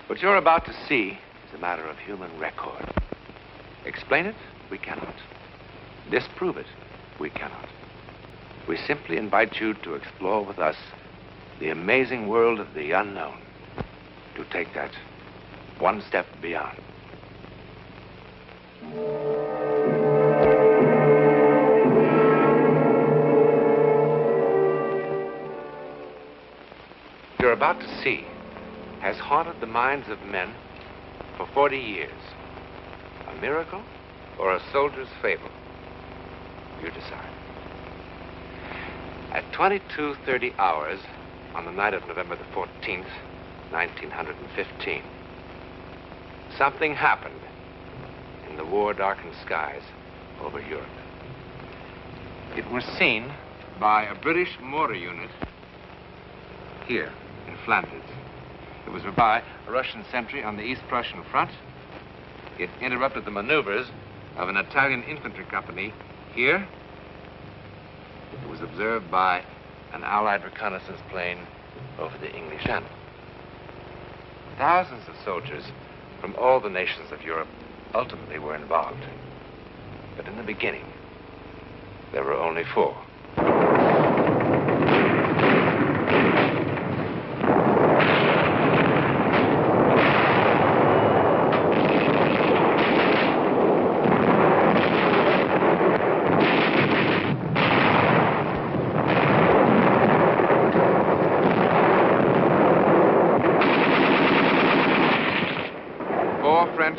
What you're about to see is a matter of human record. Explain it? We cannot. Disprove it? We cannot. We simply invite you to explore with us the amazing world of the unknown, to take that one step beyond. What you're about to see has haunted the minds of men for 40 years. A miracle or a soldier's fable? You decide. At 22:30 hours on the night of November the 14th, 1915, something happened in the war-darkened skies over Europe. It was seen by a British mortar unit here in Flanders. It was by a Russian sentry on the East Prussian front. It interrupted the maneuvers of an Italian infantry company here. It was observed by an Allied reconnaissance plane over the English Channel. Thousands of soldiers from all the nations of Europe ultimately were involved. But in the beginning, there were only 4.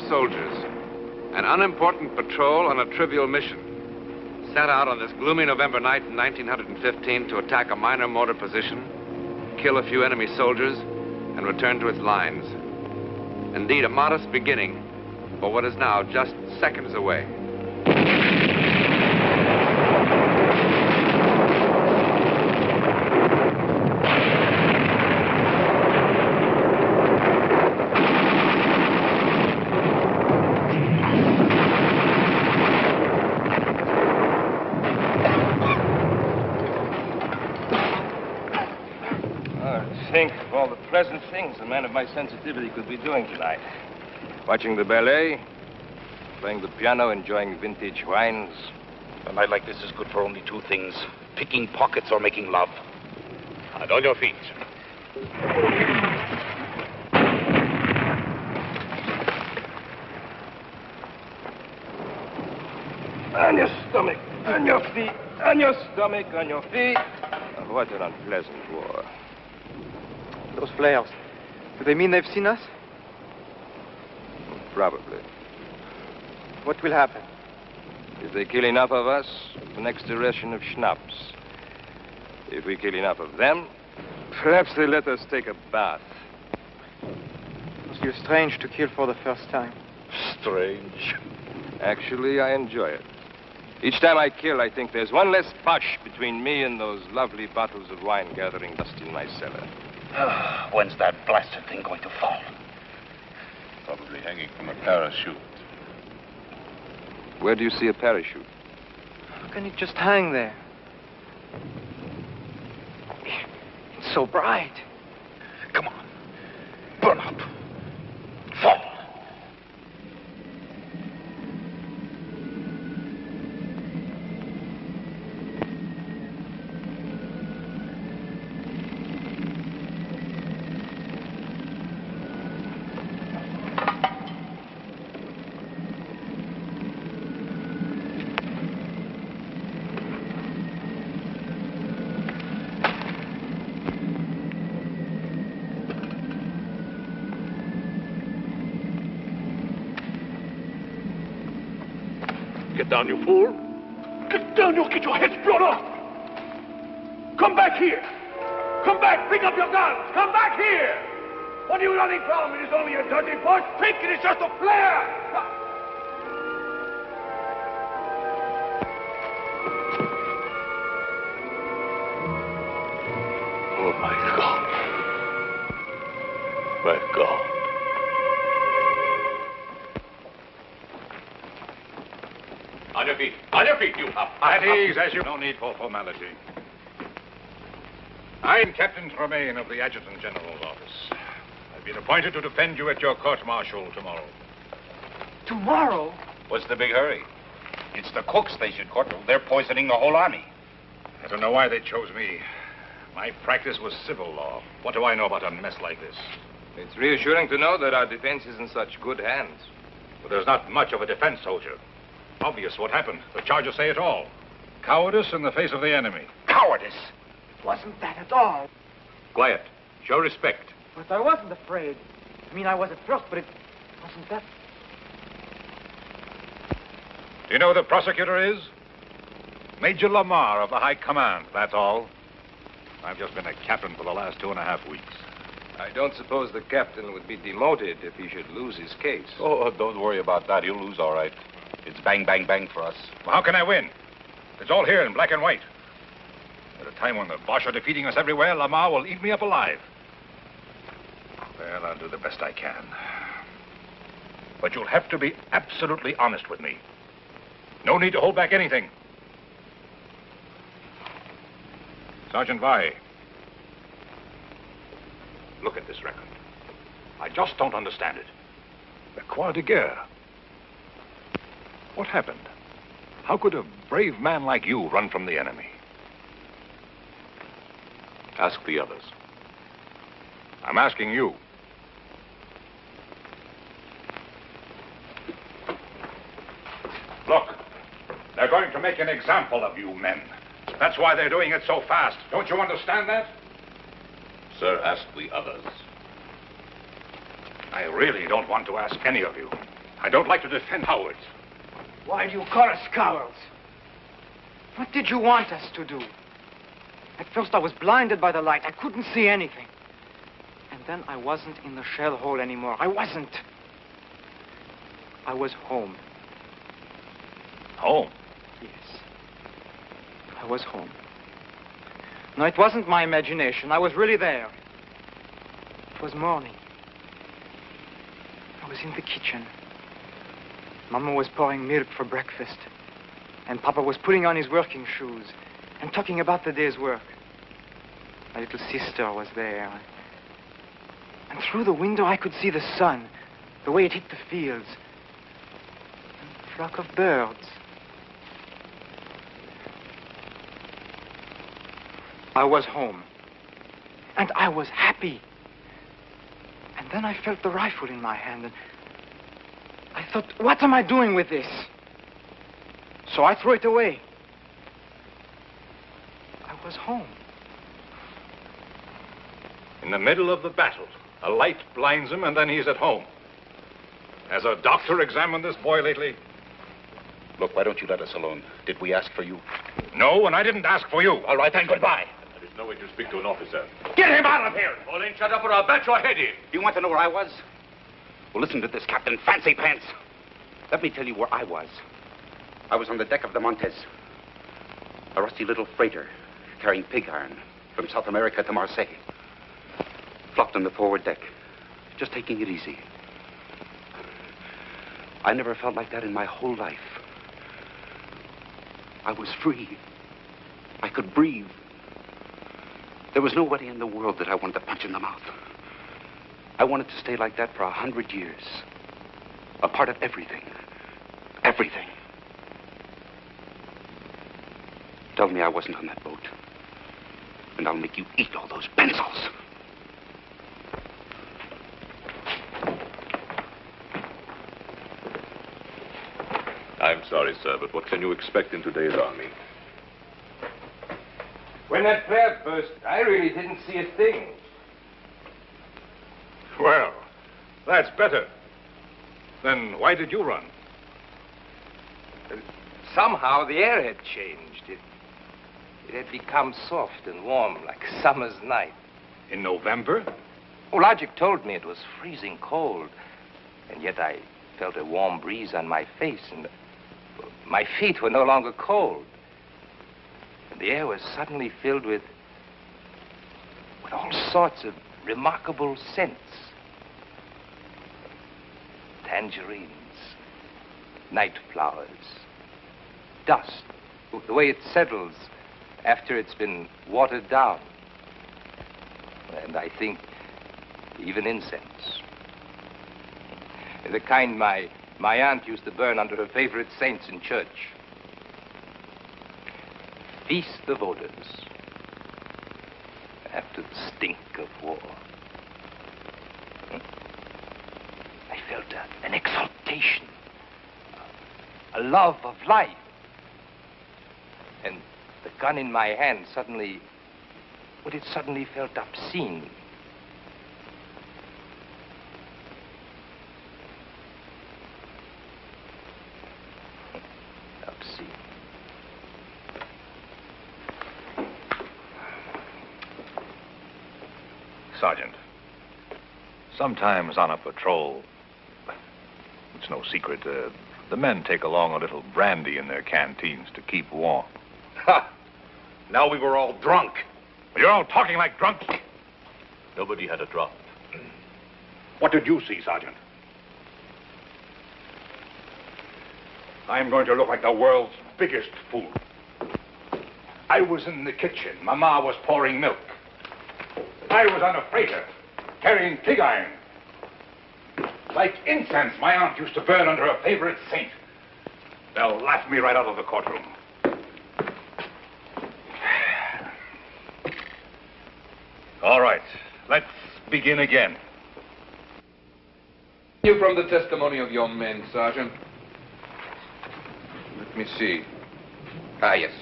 Soldiers, an unimportant patrol on a trivial mission, set out on this gloomy November night in 1915 to attack a minor mortar position, kill a few enemy soldiers, and return to its lines. Indeed, a modest beginning for what is now just seconds away. Think of all the pleasant things a man of my sensitivity could be doing tonight. Watching the ballet, playing the piano, enjoying vintage wines. A night like this is good for only 2 things: picking pockets or making love. And on your feet. On your stomach, on your feet, on your stomach, on your feet. Oh, what an unpleasant war. Those flares, do they mean they've seen us? Probably. What will happen? If they kill enough of us, the next ration of schnapps. If we kill enough of them, perhaps they let us take a bath. It must feel strange to kill for the first time. Strange. Actually, I enjoy it. Each time I kill, I think there's one less Boche between me and those lovely bottles of wine gathering dust in my cellar. When's that blasted thing going to fall? Probably hanging from a parachute. Where do you see a parachute? How can it just hang there? It's so bright. Come on. Burn up. Fall. Get down, you fool. Get down, you'll get your heads blown off. Come back here. Come back, pick up your guns. Come back here. What are you running from? It is only a dirty Boche. Think it is just a flare. Oh, my God. My God. On your feet. On your feet, you up. At ease, as you... No need for formality. I'm Captain Tremaine of the Adjutant General's office. I've Been appointed to defend you at your court-martial tomorrow. Tomorrow? What's the big hurry? It's the cooks they should court. They're poisoning the whole army. I don't know why they chose me. My practice was civil law. What do I know about a mess like this? It's reassuring to know that our defense is in such good hands. But there's not much of a defense, soldier. Obvious what happened. The charges say it all. Cowardice in the face of the enemy. Cowardice! It wasn't that at all. Quiet. Show respect. But I wasn't afraid. I mean, I was at first, but it wasn't that. Do you know who the prosecutor is? Major Lamar of the High Command, that's all. I've just been a captain for the last 2.5 weeks. I don't suppose the captain would be demoted if he should lose his case. Oh, don't worry about that. He'll lose all right. It's bang, bang, bang for us. Well, how can I win? It's all here in black and white. At a time when the Boche are defeating us everywhere, Lamar will eat me up alive. Well, I'll do the best I can. But you'll have to be absolutely honest with me. No need to hold back anything. Sergeant Vai, look at this record. I just don't understand it. The Croix de Guerre. What happened? How could a brave man like you run from the enemy? Ask the others. I'm asking you. Look, they're going to make an example of you men. That's why they're doing it so fast. Don't you understand that? Sir, ask the others. I really don't want to ask any of you. I don't like to defend cowards. Why do you call us cowards? What did you want us to do? At first I was blinded by the light. I couldn't see anything. And then I wasn't in the shell hole anymore. I wasn't. I was home. Home? Yes. I was home. No, it wasn't my imagination. I was really there. It was morning. I was in the kitchen. Mama was pouring milk for breakfast. And Papa was putting on his working shoes and talking about the day's work. My little sister was there. And through the window I could see the sun, the way it hit the fields. And a flock of birds. I was home. And I was happy. And then I felt the rifle in my hand. And I thought, what am I doing with this? So I threw it away. I was home. In the middle of the battle, a light blinds him and then he's at home. Has a doctor examined this boy lately? Look, why don't you let us alone? Did we ask for you? No, and I didn't ask for you. All right, then, goodbye. There is no way to speak to an officer. Get him out of here! Pauline, shut up or I'll bat your head in. You want to know where I was? Well, listen to this, Captain Fancy Pants. Let me tell you where I was. I was on the deck of the Montez, a rusty little freighter carrying pig iron from South America to Marseille. Flopped on the forward deck, just taking it easy. I never felt like that in my whole life. I was free. I could breathe. There was nobody in the world that I wanted to punch in the mouth. I wanted to stay like that for 100 years. A part of everything. Everything. Tell me I wasn't on that boat. And I'll make you eat all those pencils. I'm sorry, sir, but what can you expect in today's army? When that flare burst, I really didn't see a thing. Well, that's better. Then why did you run? Somehow the air had changed. It had become soft and warm like a summer's night. In November? Oh, Logic told me it was freezing cold. And yet I felt a warm breeze on my face, and my feet were no longer cold. And the air was suddenly filled with all sorts of remarkable scents. Tangerines, night flowers, dust, the way it settles after it's been watered down. And I think even incense. The kind my aunt used to burn under her favorite saints in church. Feast of odors. After the stink of war. I felt an exaltation. A love of life. And the gun in my hand suddenly... Well, it suddenly felt obscene. Obscene. Sergeant, sometimes on a patrol, it's no secret, the men take along a little brandy in their canteens to keep warm. Ha! Now we were all drunk. You're all talking like drunks. Nobody had a drop. What did you see, Sergeant? I'm going to look like the world's biggest fool. I was in the kitchen. Mama was pouring milk. I was on a freighter, carrying pig iron. Like incense my aunt used to burn under her favorite saint. They'll laugh me right out of the courtroom. All right, let's begin again. You from the testimony of your men, Sergeant. Let me see. Ah, yes.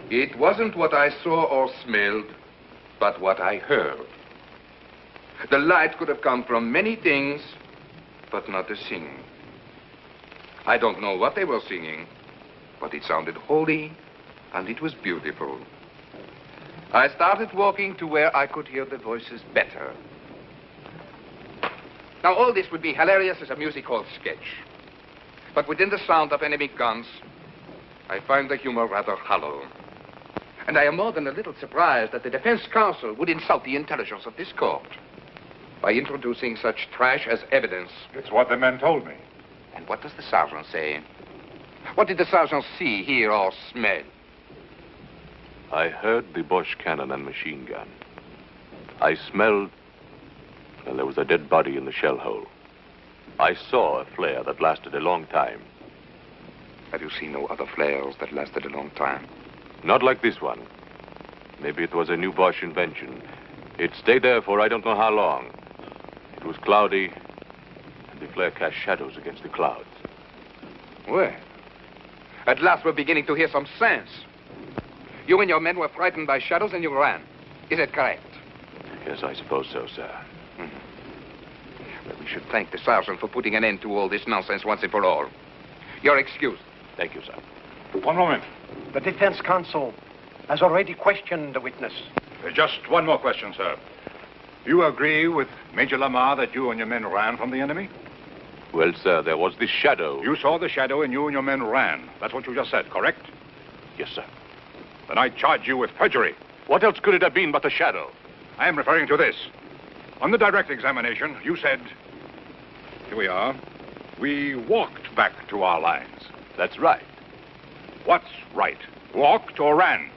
It wasn't what I saw or smelled, but what I heard. The light could have come from many things, but not the singing. I don't know what they were singing, but it sounded holy, and it was beautiful. I started walking to where I could hear the voices better. Now, all this would be hilarious as a music hall sketch. But within the sound of enemy guns, I find the humor rather hollow. And I am more than a little surprised that the defense counsel would insult the intelligence of this court by introducing such trash as evidence. It's what the men told me. And what does the sergeant say? What did the sergeant see, hear, or smell? I heard the Bosch cannon and machine gun. I smelled... Well, there was a dead body in the shell hole. I saw a flare that lasted a long time. Have you seen no other flares that lasted a long time? Not like this one. Maybe it was a new Bosch invention. It stayed there for I don't know how long. It was cloudy, and the flare cast shadows against the clouds. Well, at last we're beginning to hear some sense. You and your men were frightened by shadows and you ran. Is it correct? Yes, I suppose so, sir. Well, we should thank the sergeant for putting an end to all this nonsense once and for all. You're excused. Thank you, sir. One moment. The defense counsel has already questioned the witness. Just one more question, sir. You agree with Major Lamar that you and your men ran from the enemy? Well, sir, there was this shadow. You saw the shadow and you and your men ran. That's what you just said, correct? Yes, sir. Then I charge you with perjury. What else could it have been but a shadow? I am referring to this. On the direct examination, you said, here we are, we walked back to our lines. That's right. What's right? Walked or ran?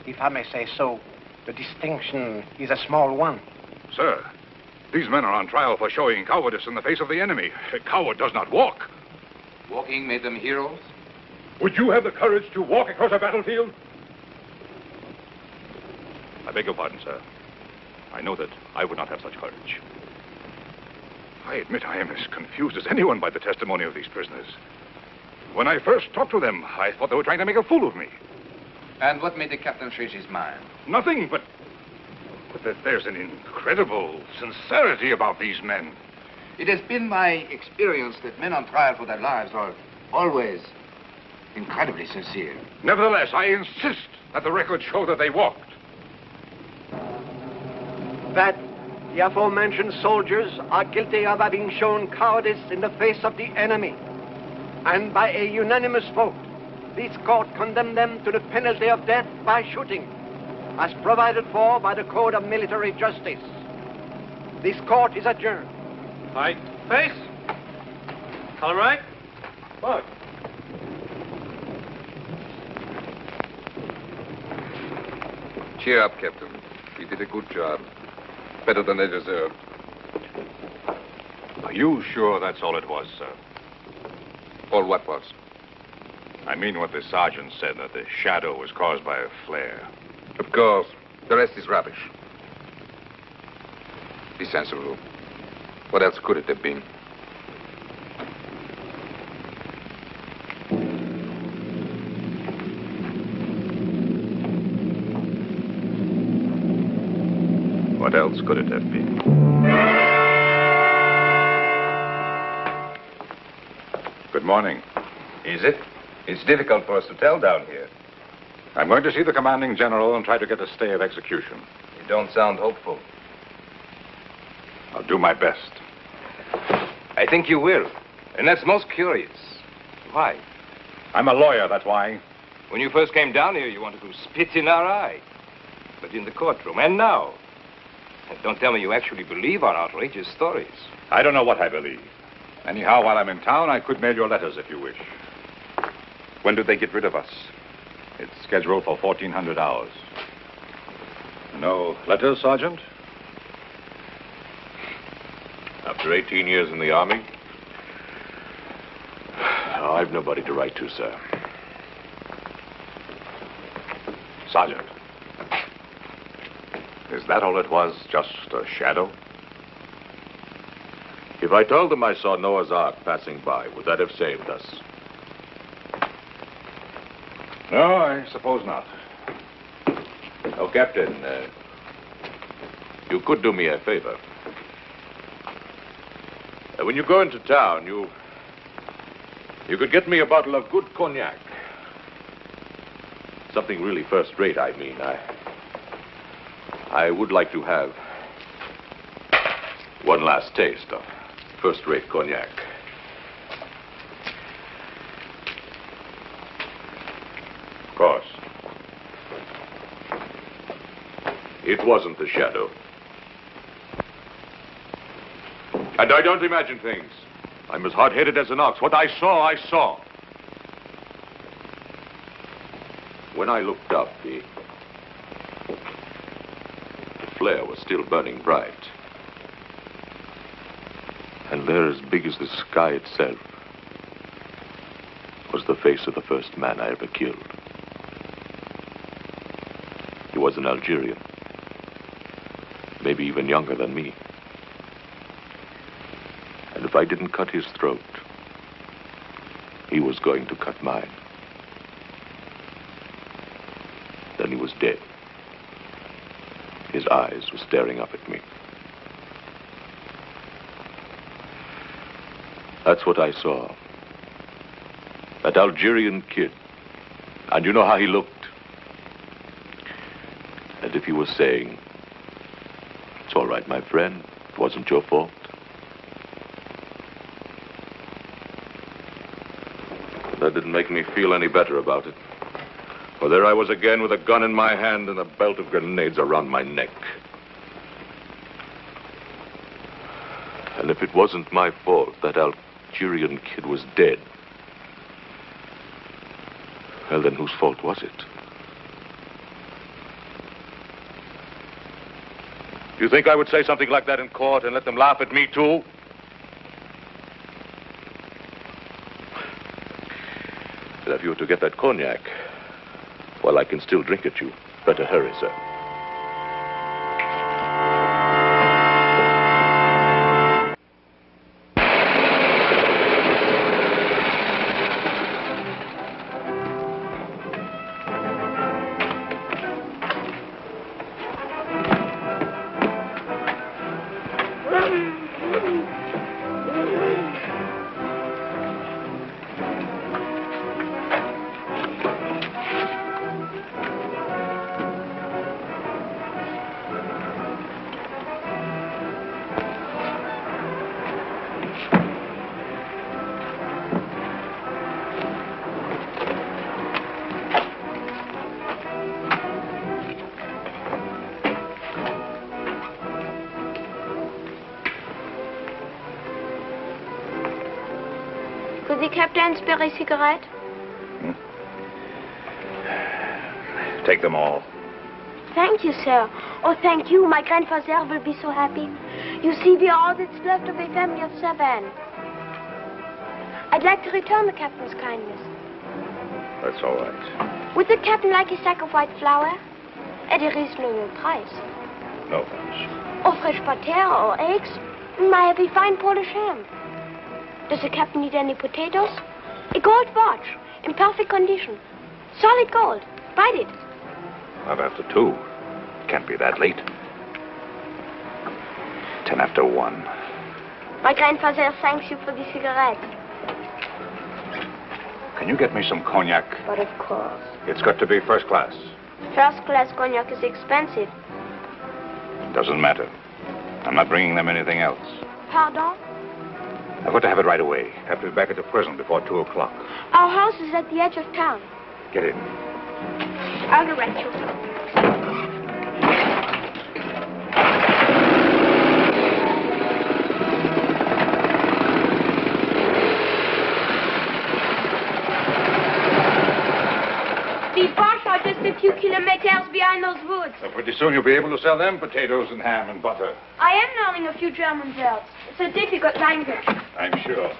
If I may say so, the distinction is a small one. Sir, these men are on trial for showing cowardice in the face of the enemy. A coward does not walk. Walking made them heroes? Would you have the courage to walk across a battlefield? I beg your pardon, sir. I know that I would not have such courage. I admit I am as confused as anyone by the testimony of these prisoners. When I first talked to them, I thought they were trying to make a fool of me. And what made the captain change his mind? Nothing, but that there's an incredible sincerity about these men. It has been my experience that men on trial for their lives are always incredibly sincere. Nevertheless, I insist that the records show that they walked. That the aforementioned soldiers are guilty of having shown cowardice in the face of the enemy. And by a unanimous vote, this court condemned them to the penalty of death by shooting, as provided for by the Code of Military Justice. This court is adjourned. Right. Face. All right. Look. Cheer up, Captain. You did a good job. better than they deserved. Are you sure that's all it was, sir? All what was? I mean what the sergeant said, that the shadow was caused by a flare. Of course. The rest is rubbish. Be sensible. What else could it have been? What else could it have been? Good morning. Is it? It's difficult for us to tell down here. I'm going to see the commanding general and try to get a stay of execution. You don't sound hopeful. I'll do my best. I think you will. And that's most curious. Why? I'm a lawyer, that's why. When you first came down here, you wanted to spit in our eye. But in the courtroom, and now. And don't tell me you actually believe our outrageous stories. I don't know what I believe. Anyhow, while I'm in town, I could mail your letters if you wish. When do they get rid of us? It's scheduled for 1400 hours. No letters, Sergeant? After 18 years in the Army, I've nobody to write to, sir. Sergeant. Is that all it was? Just a shadow? If I told them I saw Noah's Ark passing by, would that have saved us? No, I suppose not. Oh, Captain, you could do me a favor. When you go into town, you could get me a bottle of good cognac. Something really first-rate, I mean. I would like to have one last taste of first-rate cognac. Of course. It wasn't the shadow. And I don't imagine things. I'm as hard-headed as an ox. What I saw, I saw. When I looked up, the flare was still burning bright. And there, as big as the sky itself, was the face of the first man I ever killed. He was an Algerian, maybe even younger than me. And if I didn't cut his throat, he was going to cut mine. Then he was dead. His eyes were staring up at me. That's what I saw. That Algerian kid. And you know how he looked? And if he was saying, "It's all right, my friend. It wasn't your fault." That didn't make me feel any better about it. For there I was again with a gun in my hand and a belt of grenades around my neck. And if it wasn't my fault that Algerian kid was dead, well, then whose fault was it? Do you think I would say something like that in court and let them laugh at me, too? But if you were to get that cognac, well, I can still drink it, you. Better hurry, sir. Could the captain spare a cigarette? Take them all. thank you, sir. Oh, thank you. My grandfather will be so happy. You see, we are all that's left of a family of 7. I'd like to return the captain's kindness. That's all right. Would the captain like a sack of white flour? At a reasonable price. No, thanks. Or fresh pater or eggs? I have a fine Polish ham. Does the captain need any potatoes? A gold watch, in perfect condition. Solid gold. Bite it. Not after 2. Can't be that late. 10 after 1. My grandfather thanks you for the cigarette. Can you get me some cognac? But of course. It's got to be first class. First class cognac is expensive. Doesn't matter. I'm not bringing them anything else. Pardon? I've got to have it right away. Have to be back at the prison before 2 o'clock. Our house is at the edge of town. Get in. I'll direct you. The Bosch are just a few kilometers behind those woods. So pretty soon you'll be able to sell them potatoes and ham and butter. I am learning a few German words. It's a difficult language. I'm sure.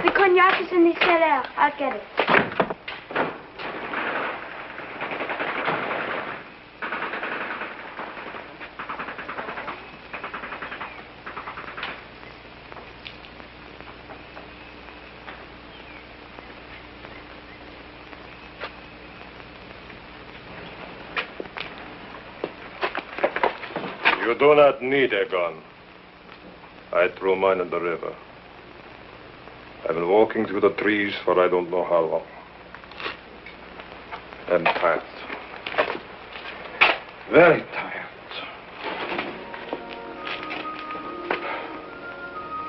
The cognac is in the cellar. I'll get it. You do not need a gun. I threw mine in the river. I've been walking through the trees for I don't know how long. I'm tired. Very tired.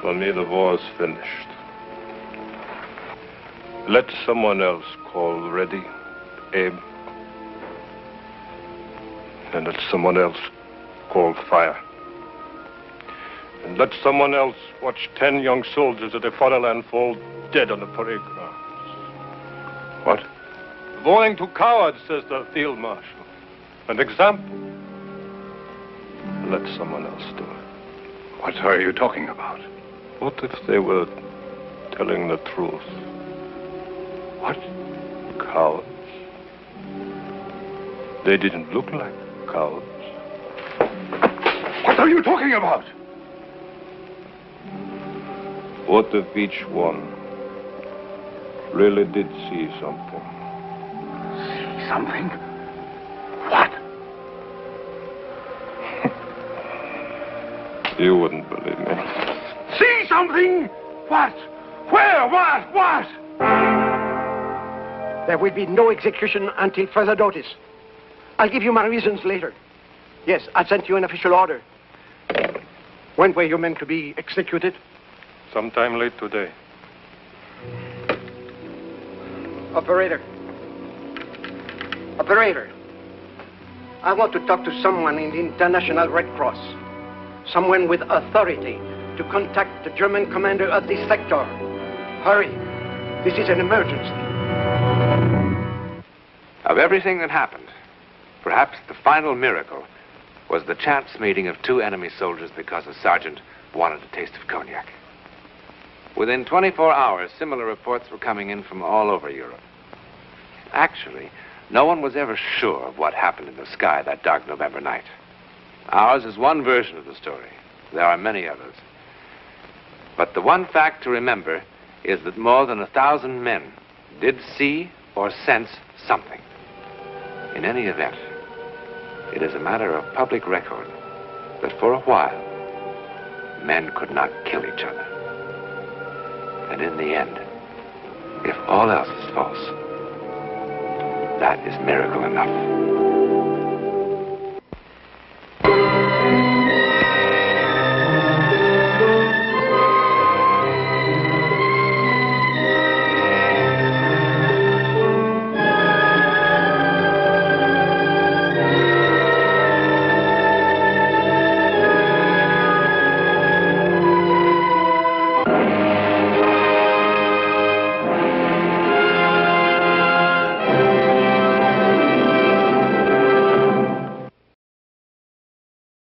For me, the war's finished. Let someone else call Reddy, Abe. And let someone else call fire. And let someone else watch 10 young soldiers of the fatherland fall dead on the parade grounds. What? Warning to cowards, says the field marshal. An example. Let someone else do it. What are you talking about? What if they were telling the truth? What? Cowards. They didn't look like cowards. What are you talking about? What if each one really did see something? See something? What? You wouldn't believe me. See something? What? Where? What? There will be no execution until further notice. I'll give you my reasons later. Yes, I sent you an official order. When were you meant to be executed? Sometime late today. Operator. I want to talk to someone in the International Red Cross. Someone with authority to contact the German commander of this sector. Hurry. This is an emergency. Of everything that happened, perhaps the final miracle was the chance meeting of 2 enemy soldiers because a sergeant wanted a taste of cognac. Within 24 hours, similar reports were coming in from all over Europe. Actually, no one was ever sure of what happened in the sky that dark November night. Ours is one version of the story. There are many others. But the one fact to remember is that more than 1,000 men did see or sense something. In any event, it is a matter of public record that for a while, men could not kill each other. And in the end, if all else is false, that is miracle enough.